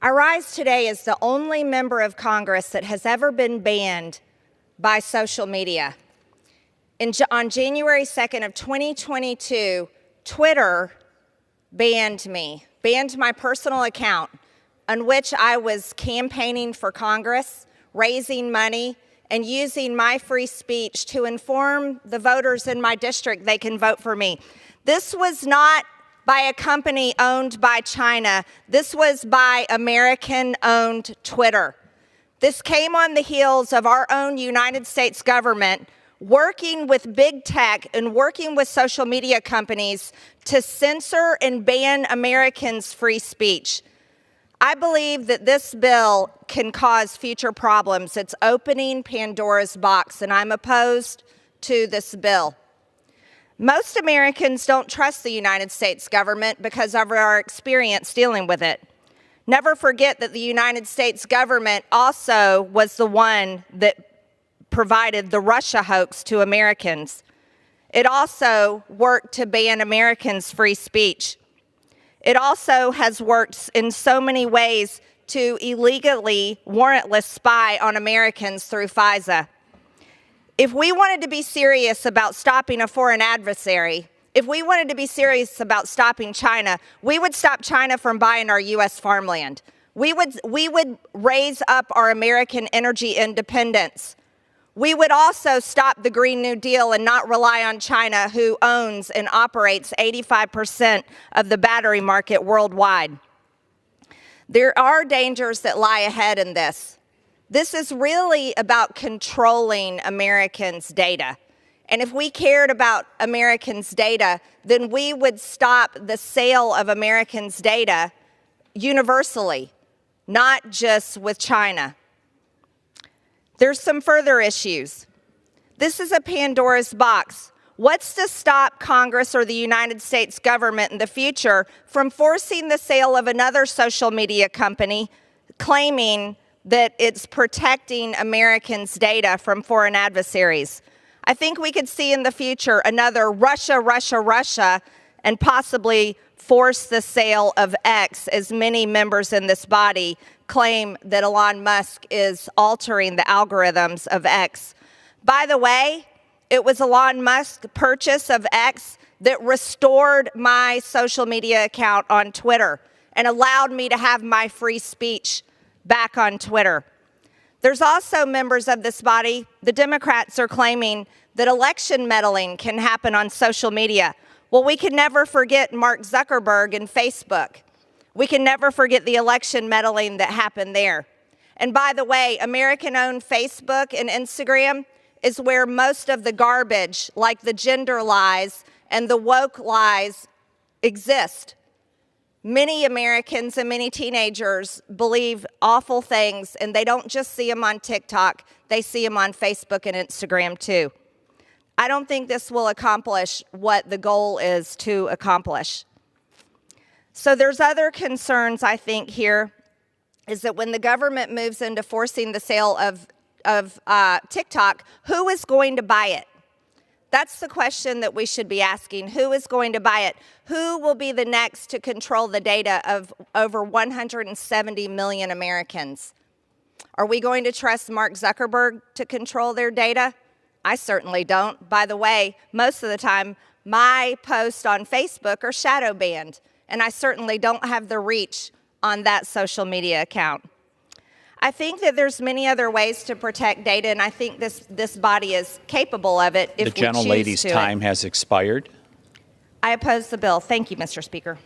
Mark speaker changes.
Speaker 1: I rise today as the only member of Congress that has ever been banned by social media. On January 2nd of 2022, Twitter banned me, banned my personal account on which I was campaigning for Congress, raising money, and using my free speech to inform the voters in my district they can vote for me. This was not by a company owned by China. This was by American-owned Twitter. This came on the heels of our own United States government working with big tech and working with social media companies to censor and ban Americans' free speech. I believe that this bill can cause future problems. It's opening Pandora's box, and I'm opposed to this bill. Most Americans don't trust the United States government because of our experience dealing with it. Never forget that the United States government also was the one that provided the Russia hoax to Americans. It also worked to ban Americans' free speech. It also has worked in so many ways to illegally, warrantless spy on Americans through FISA. If we wanted to be serious about stopping a foreign adversary, if we wanted to be serious about stopping China, we would stop China from buying our U.S. farmland. We would raise up our American energy independence. We would also stop the Green New Deal and not rely on China, who owns and operates 85% of the battery market worldwide. There are dangers that lie ahead in this. This is really about controlling Americans' data. And if we cared about Americans' data, then we would stop the sale of Americans' data universally, not just with China. There's some further issues. This is a Pandora's box. What's to stop Congress or the United States government in the future from forcing the sale of another social media company claiming that it's protecting Americans' data from foreign adversaries? I think we could see in the future another Russia, and possibly force the sale of X, as many members in this body claim that Elon Musk is altering the algorithms of X. By the way, it was Elon Musk's purchase of X that restored my social media account on Twitter and allowed me to have my free speech back on Twitter. There's also members of this body, the Democrats, are claiming that election meddling can happen on social media. Well, we can never forget Mark Zuckerberg and Facebook. We can never forget the election meddling that happened there. And by the way, American-owned Facebook and Instagram is where most of the garbage, like the gender lies and the woke lies, exist. Many Americans and many teenagers believe awful things, and they don't just see them on TikTok, they see them on Facebook and Instagram too. I don't think this will accomplish what the goal is to accomplish. So there's other concerns, I think, here, is that when the government moves into forcing the sale of TikTok, who is going to buy it? That's the question that we should be asking. Who is going to buy it? Who will be the next to control the data of over 170 million Americans? Are we going to trust Mark Zuckerberg to control their data? I certainly don't. By the way, most of the time, my posts on Facebook are shadow banned, and I certainly don't have the reach on that social media account. I think that there's many other ways to protect data, and I think this body is capable of it if we choose to.
Speaker 2: The gentlelady's time has expired.
Speaker 1: I oppose the bill. Thank you, Mr. Speaker.